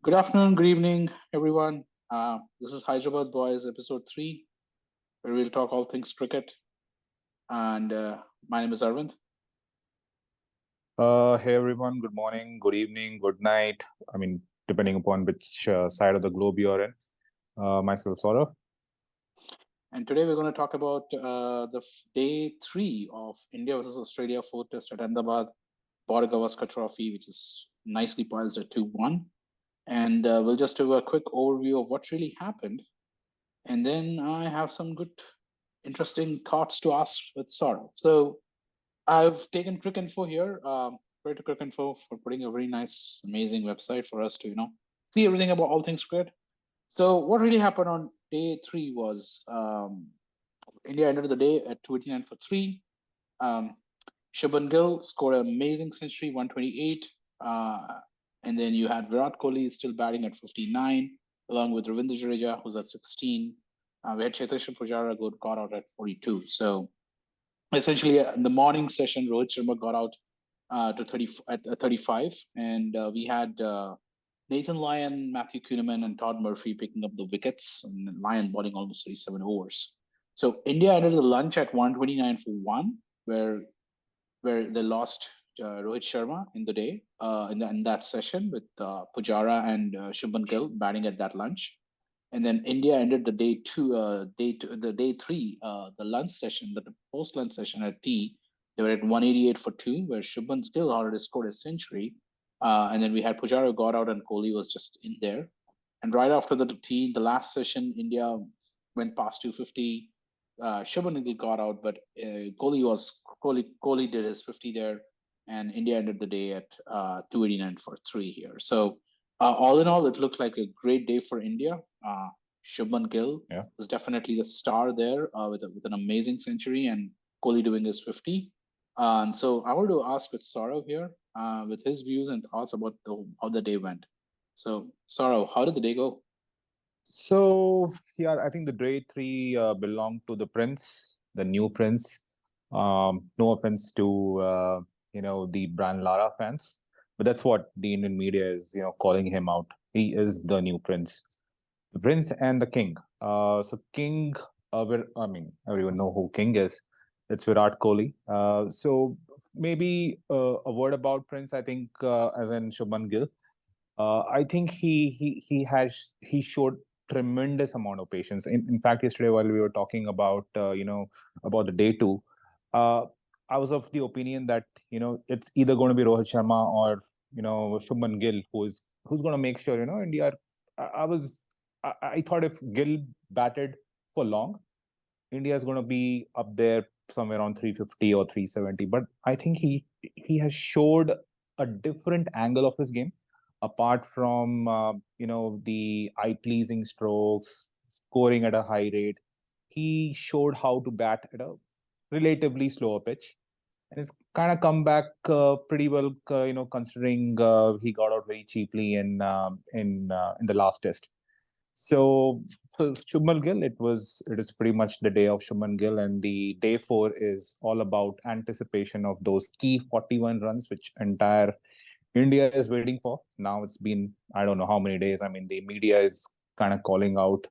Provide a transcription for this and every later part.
Good afternoon, good evening, everyone. This is Hyderabad Boys, episode 3, where we'll talk all things cricket. And my name is Arvind. Hey everyone, good morning, good evening, good night. Depending upon which side of the globe you're in. Myself, Saurav. And today we're going to talk about day 3 of India versus Australia 4 test at Ahmedabad, Gavaskar Trophy, which is nicely poised at 2-1. And we'll just do a quick overview of what really happened. And then I have some good, interesting thoughts to ask with Saurav. So I've taken Crick Info here, credit to Crick Info for putting a very nice, amazing website for us to, see everything about all things cricket. So what really happened on day 3 was India ended the day at 289 for 3. Um, Shubman Gill scored an amazing century, 128. And then you had Virat Kohli still batting at 59, along with Ravindra Jadeja, who's at 16. We had Cheteshwar Pujara got out at 42. So essentially in the morning session, Rohit Sharma got out to 30 at 35, and we had Nathan Lyon, Matthew Kuhneman, and Todd Murphy picking up the wickets, and Lyon bowling almost 37 overs. So India ended the lunch at 129 for 1, where they lost Rohit Sharma in the day in that session with Pujara and Shubman Gill batting at that lunch. And then India ended the day three, the lunch session, the post lunch session at tea. They were at 188 for 2, where Shubman still already scored a century. And then we had Pujara got out and Kohli was just in there. And right after the tea, the last session, India went past 250. Shubman Gill got out, but Kohli did his 50 there, and India ended the day at 289 for 3 here. So all in all, it looked like a great day for India. Shubman Gill Yeah. was definitely the star there with an amazing century, and Kohli doing his 50. And so I want to ask with Saurav here, with his views and thoughts about how the day went. So Saurav, how did the day go? So yeah, I think the day three belonged to the prince, the new prince. No offense to the Bran Lara fans, but that's what the Indian media is calling him out. He is the new prince, the prince and the king. So king, everyone know who king is. It's Virat Kohli. So maybe a word about Prince. I think as in Shubman Gill. I think he showed tremendous amount of patience. In fact, yesterday while we were talking about about the day two, uh, I was of the opinion that it's either going to be Rohit Sharma or Shubman Gill who's going to make sure India. I thought if Gill batted for long, India is going to be up there somewhere around 350 or 370. But I think he has showed a different angle of his game, apart from the eye pleasing strokes, scoring at a high rate. He showed how to bat at a relatively slower pitch, and it's kind of come back pretty well. Considering he got out very cheaply in the last test. So for Shubman Gill, it is pretty much the day of Shubman Gill, and the day four is all about anticipation of those key 41 runs, which entire India is waiting for. Now it's been I don't know how many days. I mean, the media is kind of calling out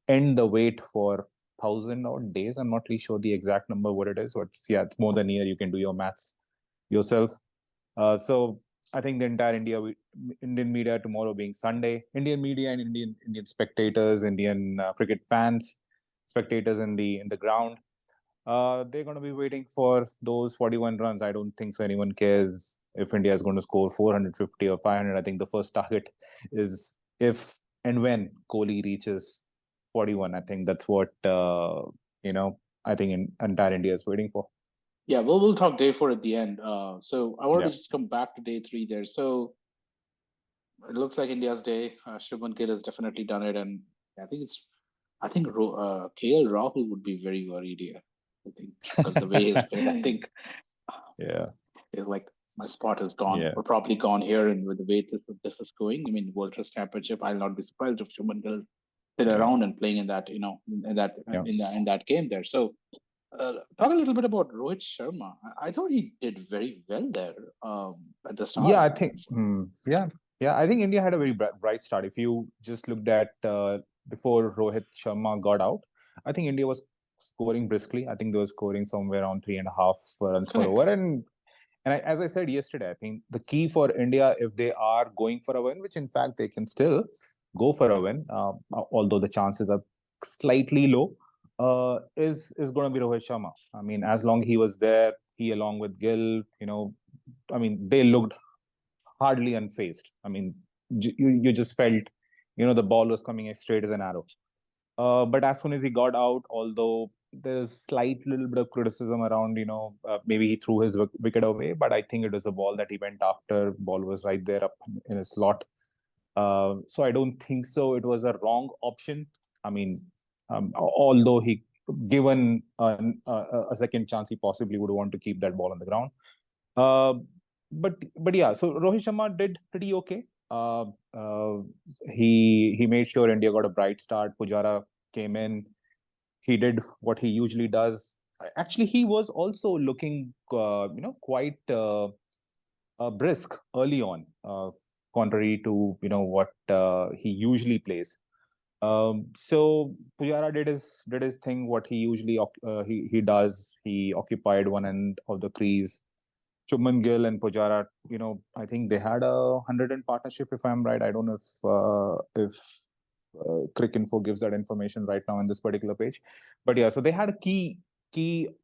end the wait for 1,000 odd days. I'm not really sure the exact number what it is, but it's more than a year. You can do your maths yourself. So I think the entire Indian media tomorrow being Sunday, Indian media and Indian spectators, Indian cricket fans, spectators in the ground, they're going to be waiting for those 41 runs. I don't think so. Anyone cares if India is going to score 450 or 500. I think the first target is if and when Kohli reaches 41. I think that's what I think entire India is waiting for. Yeah, we'll talk day 4 at the end. So I wanted Yeah. to just come back to day 3 there. So it looks like India's day. Shubman Gill has definitely done it, and I think KL Rahul would be very worried here. I think because the way he's played, I think Yeah. it's like my spot is gone Yeah. or probably gone here, and with the way this is going, I mean, World Test Championship, I'll not be surprised if Shubman Gill still Yeah. around and playing in that, Yeah. in that game there. So talk a little bit about Rohit Sharma. I thought he did very well there at the Yeah, start. I think. Yeah. Yeah, I think India had a very bright start. If you just looked at before Rohit Sharma got out, I think India was scoring briskly. I think they were scoring somewhere around 3.5 runs per Correct. over. And as I said yesterday, I think the key for India, if they are going for a win, which in fact they can still go for a win, although the chances are slightly low, is going to be Rohit Sharma. I mean, as long he was there, he along with Gill, I mean, they looked hardly unfazed. I mean, you just felt, the ball was coming as straight as an arrow. But as soon as he got out, although there's slight little bit of criticism around, maybe he threw his wicket away, but I think it was a ball that he went after. Ball was right there up in his slot. So I don't think so. It was a wrong option. I mean, although he given a second chance, he possibly would want to keep that ball on the ground. Uh, but yeah, so Rohit Sharma did pretty okay. Uh, uh, he made sure India got a bright start. Pujara came in. He did what he usually does. Actually, he was also looking, quite brisk early on, contrary to what he usually plays. So Pujara did his thing. What he usually he does. He occupied one end of the crease. Chubman Gill and Pujara, I think they had a 100 in partnership, if I'm right. I don't know if Cricinfo gives that information right now in this particular page, but yeah, so they had a key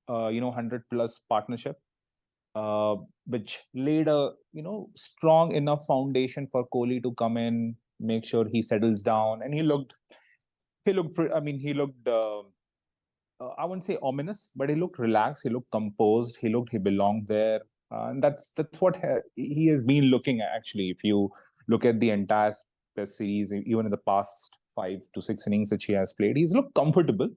100 plus partnership, uh, which laid a strong enough foundation for Kohli to come in, make sure he settles down, and he looked. I mean, he looked. I wouldn't say ominous, but he looked relaxed. He looked composed. He belonged there, and that's what he has been looking at. Actually, if you look at the entire Test series, even in the past 5 to 6 innings which he has played, he's looked comfortable.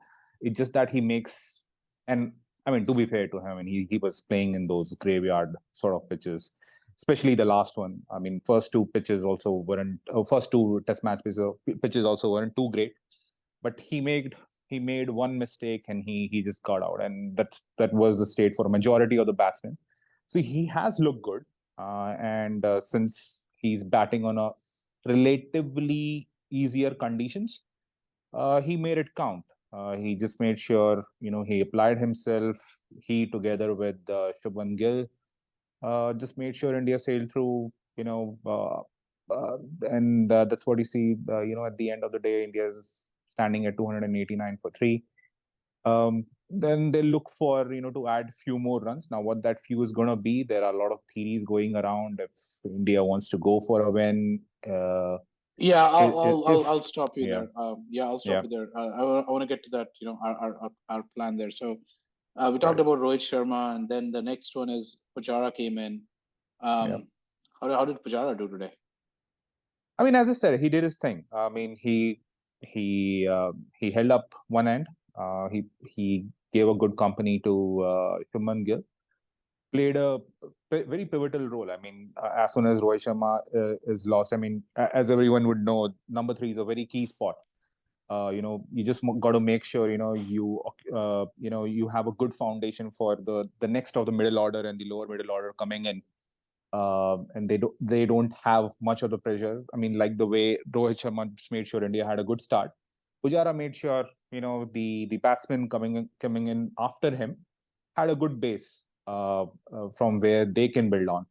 It's just that he makes, and I mean, to be fair to him, I mean, he was playing in those graveyard sort of pitches, especially the last one. I mean, first two Test match pitches also weren't too great, but he made one mistake and he just got out, and that was the state for a majority of the batsmen. So he has looked good, and since he's batting on a relatively easier conditions, he made it count. He just made sure he applied himself. He together with Shubman Gill just made sure India sailed through. And that's what you see. At the end of the day, India is standing at 289 for three. Then they look for to add few more runs. Now, what that few is going to be, there are a lot of theories going around. If India wants to go for a win, Yeah, I'll if stop you yeah, there. Yeah, I'll stop yeah, you there. I want to get to that. Our plan there. So we talked right, about Rohit Sharma, and then the next one is Pujara came in. yeah. How did Pujara do today? I mean, as I said, he did his thing. I mean, he held up one end. He gave a good company to Shubman Gill. Played a very pivotal role. I mean, as soon as Rohit Sharma is lost, I mean, as everyone would know, number three is a very key spot. You just got to make sure you have a good foundation for the next of the middle order and the lower middle order coming in, and they don't have much of the pressure. I mean, like the way Rohit Sharma made sure India had a good start, Pujara made sure the batsmen coming in after him had a good base from where they can build on.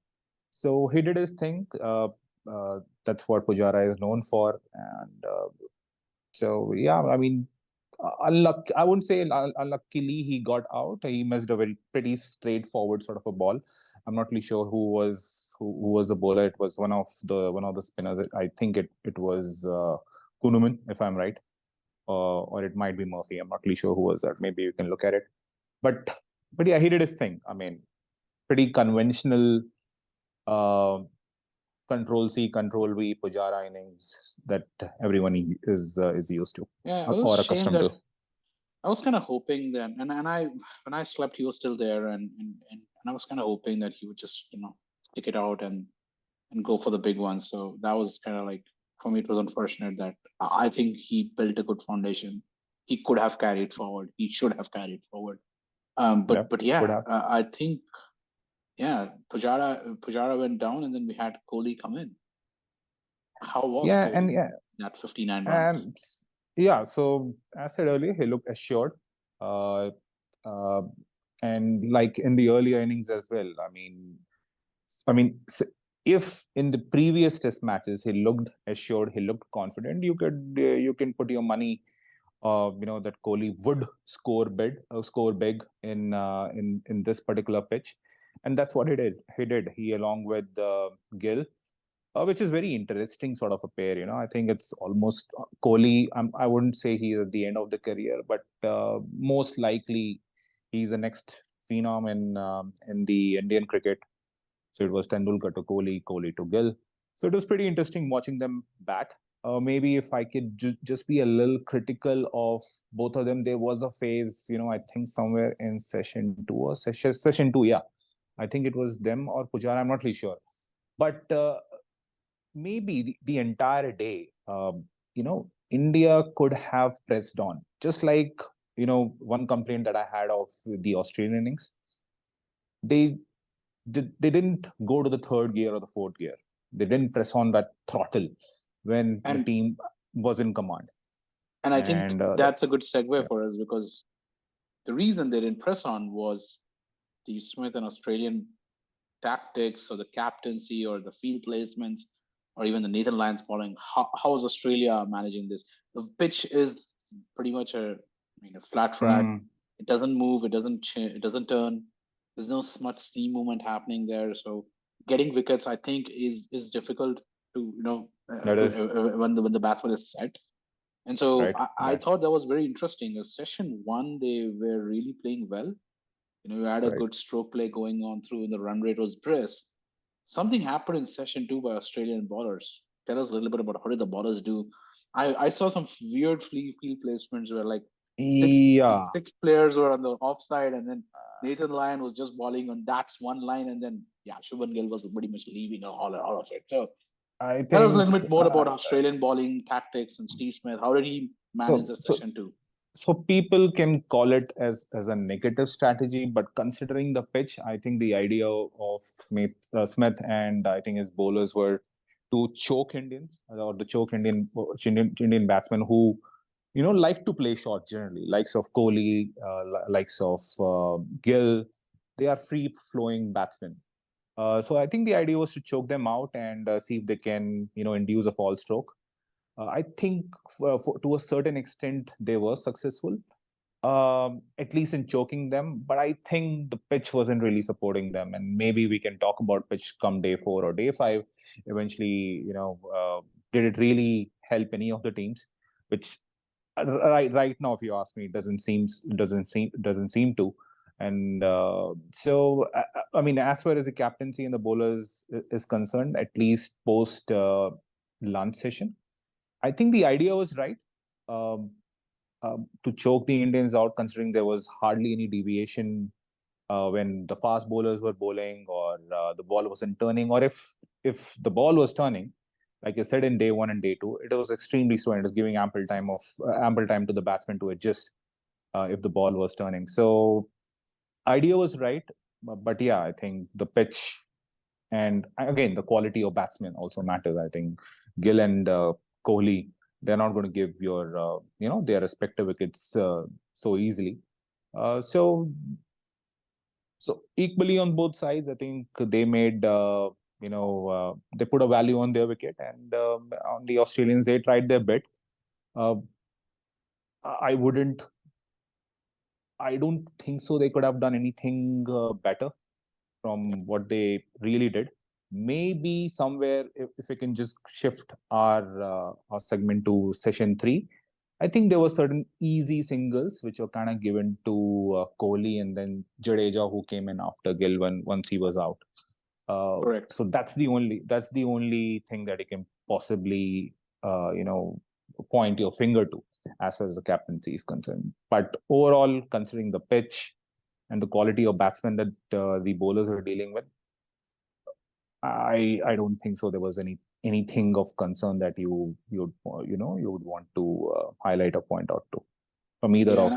So he did his thing. That's what Pujara is known for, and so yeah, I mean, I wouldn't say unluckily he got out. He missed a very pretty straightforward sort of a ball. I'm not really sure who was the bowler. It was one of the spinners. I think it was Kunuman, if I'm right, or it might be Murphy. I'm not really sure who was that. Maybe you can look at it. But but yeah, he did his thing. I mean, pretty conventional uh, control C, control V Pujara innings that everyone is used to Yeah, it was a or shame accustomed to. that I was kind of hoping then, and I when I slept, he was still there, and I was kind of hoping that he would just stick it out and go for the big one. So that was kind of like, for me, it was unfortunate that I think he built a good foundation. He could have carried forward. He should have carried forward. Yeah, But could yeah, have. I think yeah, Pujara went down, and then we had Kohli come in. How was Yeah, and Kohli yeah, at 59 runs? and yeah. So as I said earlier, he looked assured, uh, uh, and like in the earlier innings as well. I mean, if in the previous Test matches he looked assured, he looked confident, you can put your money, that Kohli would score big in this particular pitch, and that's what he did. He along with Gill, which is very interesting sort of a pair. I think it's almost Kohli. I wouldn't say he's at the end of the career, but most likely he's the next phenom in the Indian cricket. So it was Tendulkar to Kohli, Kohli to Gill. So it was pretty interesting watching them bat. Maybe if I could just be a little critical of both of them, there was a phase, I think somewhere in session two or session two, yeah. I think it was them or Pujara, I'm not really sure. But maybe the entire day, India could have pressed on. Just like, one complaint that I had of the Australian innings, they they didn't go to the third gear or the fourth gear. They didn't press on that throttle when the And team was in command. I think And that's a good segue yeah, for us, because the reason they didn't press on was Steve Smith and Australian tactics, or the captaincy, or the field placements, or even the Nathan Lyons bowling. How is Australia managing this? The pitch is pretty much a flat track. mm, It doesn't move. It doesn't turn. There's no much steam movement happening there. So getting wickets, I think, is difficult to that is when the batsman is set. And so right. I Right. thought that was very interesting. Session one, they were really playing well. You had a Right. good stroke play going on through, and the run rate was brisk. Something happened in session two by Australian bowlers. Tell us a little bit about how did the bowlers do? I saw some weird field placements where, like, six Yeah. six players were on the offside, and then Nathan Lyon was just bowling on that one line, and then yeah, Shubman Gill was pretty much leaving all of it. So I tell us a little think bit more about Australian bowling tactics and Steve Smith. How did he manage so. the So session two? so people can call it as a negative strategy, but considering the pitch, I think the idea of Smith and I think his bowlers were to choke Indians, or the choke Indian batsmen who like to play short generally, likes of Kohli, likes of Gill. They are free flowing batsmen. So I think the idea was to choke them out and see if they can induce a fall stroke. I think to a certain extent they were successful, at least in choking them. But I think the pitch wasn't really supporting them, and maybe we can talk about pitch come day 4 or day 5. Eventually, did it really help any of the teams? Which right now, if you ask me, it doesn't seem to. And so, I mean, as far as the captaincy and the bowlers is concerned, at least post lunch session, I think the idea was right. Um, to choke the Indians out, considering there was hardly any deviation when the fast bowlers were bowling, or the ball wasn't turning, or if the ball was turning, like I said, in day 1 and day 2, it was extremely slow, and it was giving ample time to the batsman to adjust if the ball was turning. So idea was right, but yeah, I think the pitch and again the quality of batsmen also matters. I think Gill and Kohli, they're not going to give their respective wickets so easily. So equally on both sides, I think they made they put a value on their wicket, and on the Australians they tried their bit. Uh, I wouldn't. I don't think so. They could have done anything better from what they really did. Maybe somewhere, if we can just shift our segment to session 3, I think there were certain easy singles which were kind of given to Kohli and then Jadeja, who came in after Gill once he was out. Correct. So that's the only thing that you can possibly point your finger to as far as the captaincy is concerned. But overall, considering the pitch and the quality of batsmen that the bowlers are dealing with, I don't think so. There was anything of concern that you would want to highlight or point out to from either Yeah, of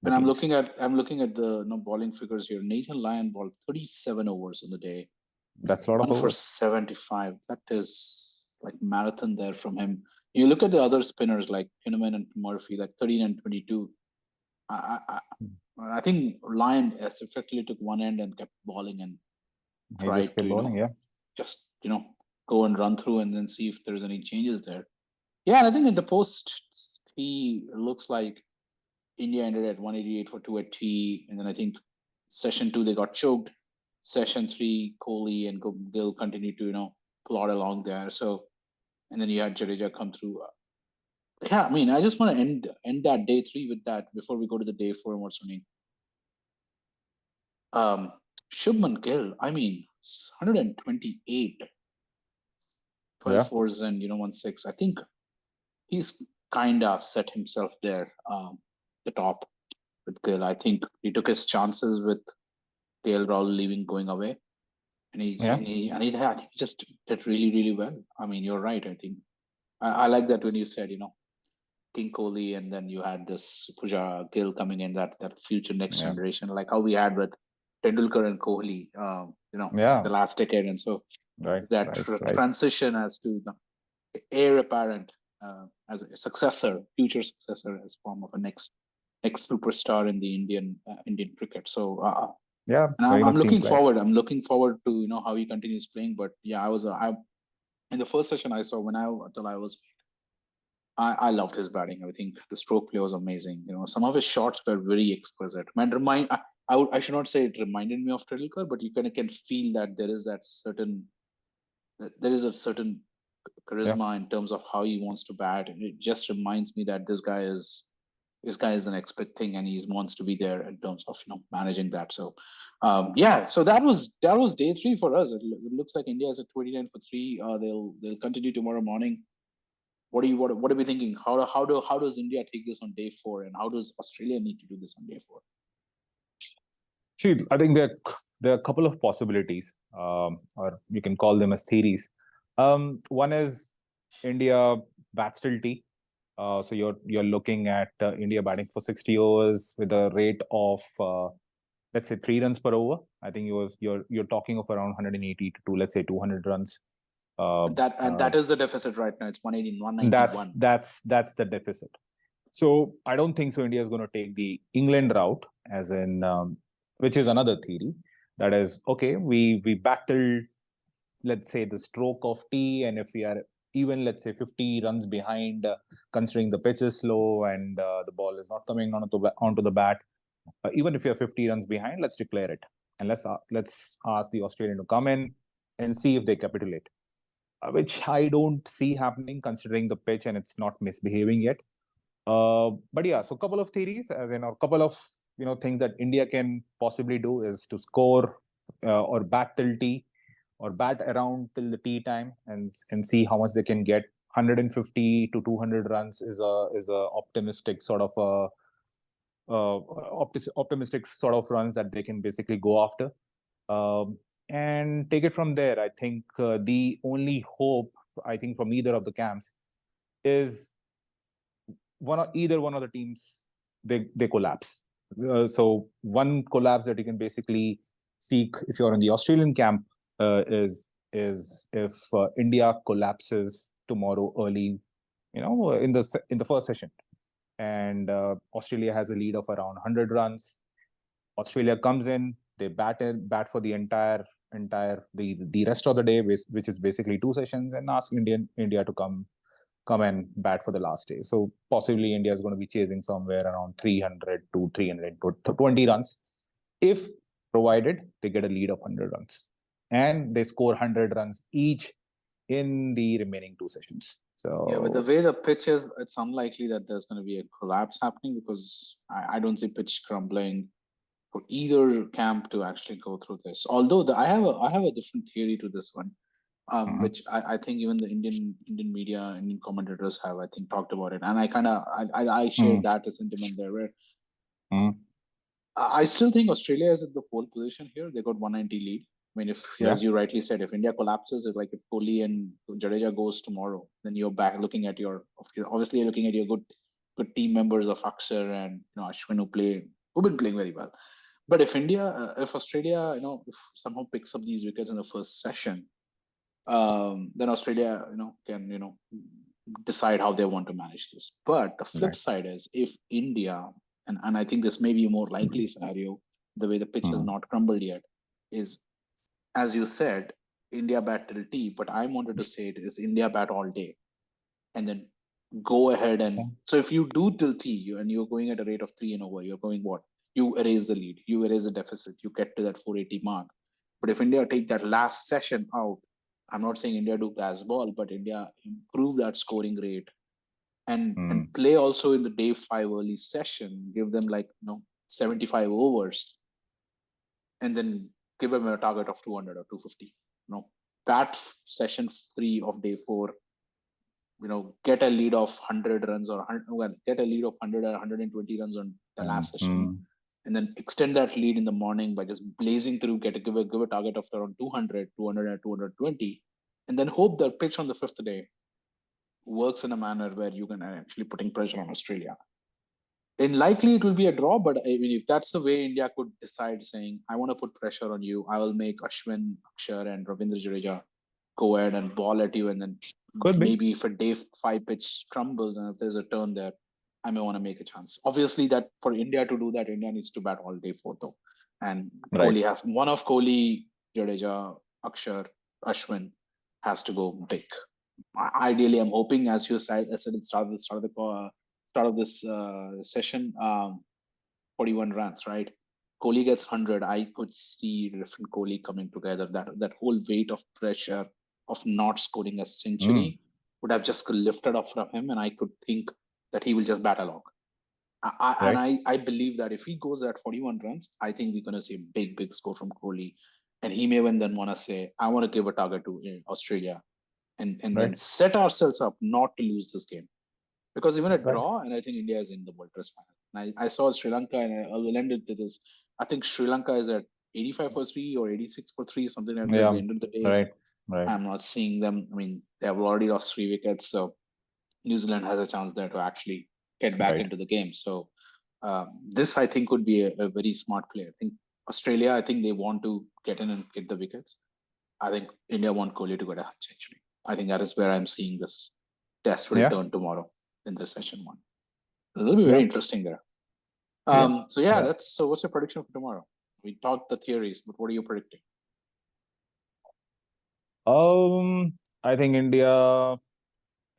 the and teams. I'm looking at the bowling figures here. Nathan Lyon bowled 37 overs in the day, That's a lot of one for overs. 75. That is like marathon there from him. You look at the other spinners like Hinman and Murphy, like 13 and 22. I, I, I think Lyon effectively took one end and kept balling and He just tried to, kept bowling, yeah. just, go and run through and then see if there's any changes there. Yeah, and I think in the post, he looks like India ended at 188 for 2 at T. And then I think session 2, they got choked. Session 3, Kohli and Gill continued to, plod along there. So, and then you had Jadeja come through. Yeah, I mean, I just want to end that day 3 with that before we go to the day 4 and what's running. Shubman Gill, I mean, 128, 12 Yeah. fours and 1 6. I think he's kind of set himself there, the top with Gill. I think he took his chances with KL Rahul leaving, going away, and Yeah. I think he just did really, really well. I mean, you're right. I think I like that when you said, King Kohli, and then you had this Pujara Gill coming in, that future next Yeah. generation, like how we had with Tendulkar and Kohli, Yeah. the last decade, and so Right. that Right. Right. transition as to heir apparent, as a successor, future successor, as form of a next superstar in the Indian cricket. So, Yeah. and Very I'm much looking seems like. forward. I'm looking forward to how he continues playing. But yeah, I in the first session I saw until I was I loved his batting. I think the stroke play was amazing. Some of his shots were very exquisite. Man, I should not say it reminded me of Tendulkar, but you kind of can feel that there is a certain Yeah. charisma in terms of how he wants to bat, and it just reminds me that this guy is the next big thing, and he wants to be there in terms of managing that. So, yeah. So that was day 3 for us. It looks like India is at 29 for 3. They'll continue tomorrow morning. What are we thinking? How does India take this on day 4, and how does Australia need to do this on day 4? See, I think there are a couple of possibilities, or you can call them as theories. One is India bats till T. So you're looking at India batting for 60 overs with a rate of let's say 3 runs per over. I think you're talking of around 180 to let's say 200 runs. That is the deficit right now. It's 180, That's 191. that's the deficit. So I don't think so. India is going to take the England route, as in which is another theory. That is okay. We battled, let's say, the stroke of T, and if we are even, let's say, 50 runs behind, considering the pitch is slow and the ball is not coming onto the bat, even if you're 50 runs behind, let's declare it, and let's ask the Australian to come in and see if they capitulate, which I don't see happening considering the pitch and it's not misbehaving yet. But yeah, so a couple of theories, a couple of things that India can possibly do is to score or bat till T, or bat around till the tea time, and see how much they can get. 150 to 200 runs is a optimistic sort of optimistic sort of runs that they can basically go after, and take it from there. I think the only hope, I think, from either of the camps is either one of the teams, they collapse. So one collapse that you can basically seek if you're in the Australian camp is if India collapses tomorrow early, in the first session, and Australia has a lead of around 100 runs. Australia comes in, they bat for the the rest of the day, which is basically 2 sessions, and ask India to come and bat for the last day. So possibly India is going to be chasing somewhere around 300 to 320 runs, if provided they get a lead of 100 runs and they score 100 runs each in the remaining 2 sessions. So Yeah, with the way the pitch is, it's unlikely that there's going to be a collapse happening, because I don't see pitch crumbling for either camp to actually go through this. Although I have a different theory to this one, uh-huh. which I think even the Indian media, Indian commentators have, I think, talked about it, and I share Mm, that sentiment there, where mm, I still think Australia is at the pole position here. They got 190 lead. I mean, if, yeah, as you rightly said, if India collapses, if Kohli and Jadeja goes tomorrow, then you're back looking at obviously you're looking at your good team members of Akshar and Ashwin, who've been playing very well. But if Australia, if somehow picks up these wickets in the first session, then Australia, can decide how they want to manage this. But the flip Right. side is if India, and I think this may be a more likely scenario, the way the pitch has not crumbled yet, is as you said, India bat till T, but I wanted to say it is India bat all day and then go ahead Okay. and so if you do till T and you're going at a rate of 3 and over, you're going what? You erase the lead, you erase the deficit, you get to that 480 mark. But if India take that last session out, I'm not saying India do baseball, but India improve that scoring rate and play also in the day 5 early session, give them like 75 overs, and then give them a target of 200 or 250. That session 3 of day 4, get a lead of 100 runs or get a lead of 100 or 120 runs on the last session, and then extend that lead in the morning by just blazing through, give a target of around 200, 200 and 220, and then hope that pitch on the 5th day works in a manner where you can actually putting pressure on Australia. And likely it will be a draw, but I mean, if that's the way India could decide, saying, I want to put pressure on you, I will make Ashwin, Akshar, and Ravindra Jadeja go ahead and ball at you, and then Could be. maybe if a day 5 pitch crumbles and if there's a turn there, I may want to make a chance. Obviously, that for India to do that, India needs to bat all day 4 though, and Right. Kohli has one of Kohli, Jadeja, Akshar, Ashwin has to go big. Ideally, I'm hoping, as you said, at the start of this session, 41 runs, right? Kohli gets 100. I could see different Kohli coming together. That whole weight of pressure of not scoring a century would have just lifted off from him, and I could think that he will just bat along. And Right. I believe that if he goes at 41 runs, I think we're going to see a big score from Kohli, and he may then want to say, I want to give a target to Australia, and then Right. set ourselves up not to lose this game, because even a Right. draw, and I think India is in the World Test final. And I saw Sri Lanka, and I will end it to this. I think Sri Lanka is at 85 for 3 or 86 for 3, something like that at Yeah. the end of the day. Right. Right. I'm not seeing them. I mean, they have already lost 3 wickets, so New Zealand has a chance there to actually get back Right. into the game. So this, I think, would be a very smart play. I think Australia, I think they want to get in and get the wickets. I think India want Kohli to get a century. I think that is where I'm seeing this test will Yeah. turn tomorrow in this session 1. It'll be very Yeah. interesting there. Yeah. So yeah, Yeah. so what's your prediction for tomorrow? We talked the theories, but what are you predicting? I think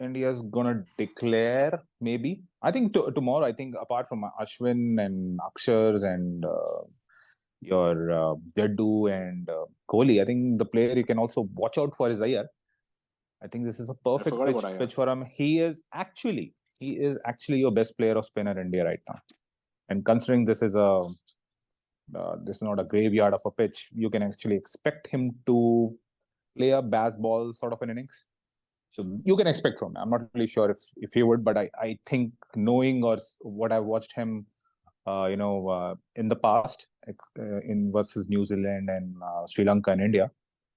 India's gonna declare maybe. I think tomorrow. I think apart from Ashwin and Akshars and your Jaddu and Kohli, I think the player you can also watch out for is Iyer. I think this is a I perfect forgot about Iyer. pitch for him. He is actually your best player of spinner India right now. And considering this is not a graveyard of a pitch, you can actually expect him to play a baseball sort of an innings. So you can expect from him. I'm not really sure if he would, but I think knowing or what I watched him, in the past in versus New Zealand and Sri Lanka and India,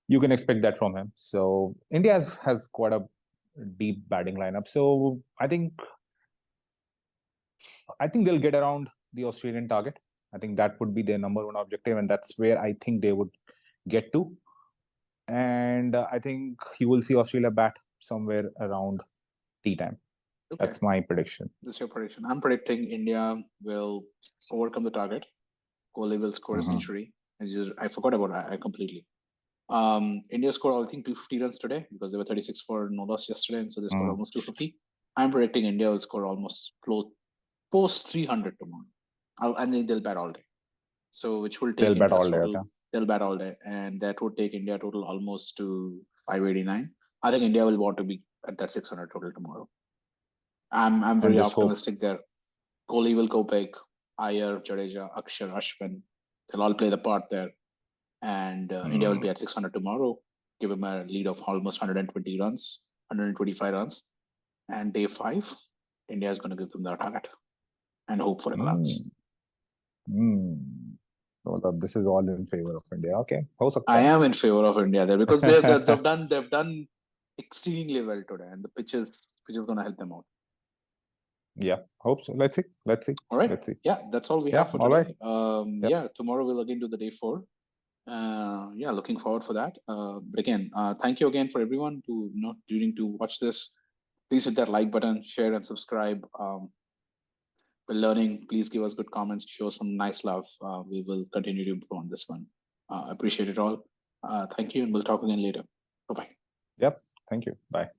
you can expect that from him. So India has quite a deep batting lineup. So I think they'll get around the Australian target. I think that would be their number one objective, and that's where I think they would get to. And I think you will see Australia bat somewhere around tea time. Okay. That's my prediction. This is your prediction. I'm predicting India will overcome the target. Kohli will score a century. I forgot about it. I completely. India scored, I think, 250 runs today because they were 36 for no loss yesterday, and so they scored almost 250. I'm predicting India will score almost post 300 tomorrow, and then they'll bat all day. So which will take They'll bat India's all day. total. Okay. They'll bat all day, and that would take India total almost to 589. I think India will want to be at that 600 total tomorrow. I'm And very just hope. optimistic there. Kohli will go big. Iyer, Jadeja, Akshar, Ashwin, they'll all play the part there, and India will be at 600 tomorrow. Give him a lead of almost 120 runs, 125 runs, and day 5, India is going to give them their target and hope for a collapse. So this is all in favor of India. Okay. I am in favor of India there because they've done exceedingly well today, and the pitch is going to help them out. Yeah, hope so. Let's see. All right. Let's see. Yeah, that's all we Yeah, have for all today. right. Yep. Yeah, tomorrow we'll again do the day 4. Yeah, looking forward for that. But again, thank you again for everyone to during to watch this. Please hit that like button, share and subscribe. We're learning. Please give us good comments, show some nice love. We will continue to improve on this one. Appreciate it all. Thank you, and we'll talk again later. Bye bye. Yep. Thank you. Bye.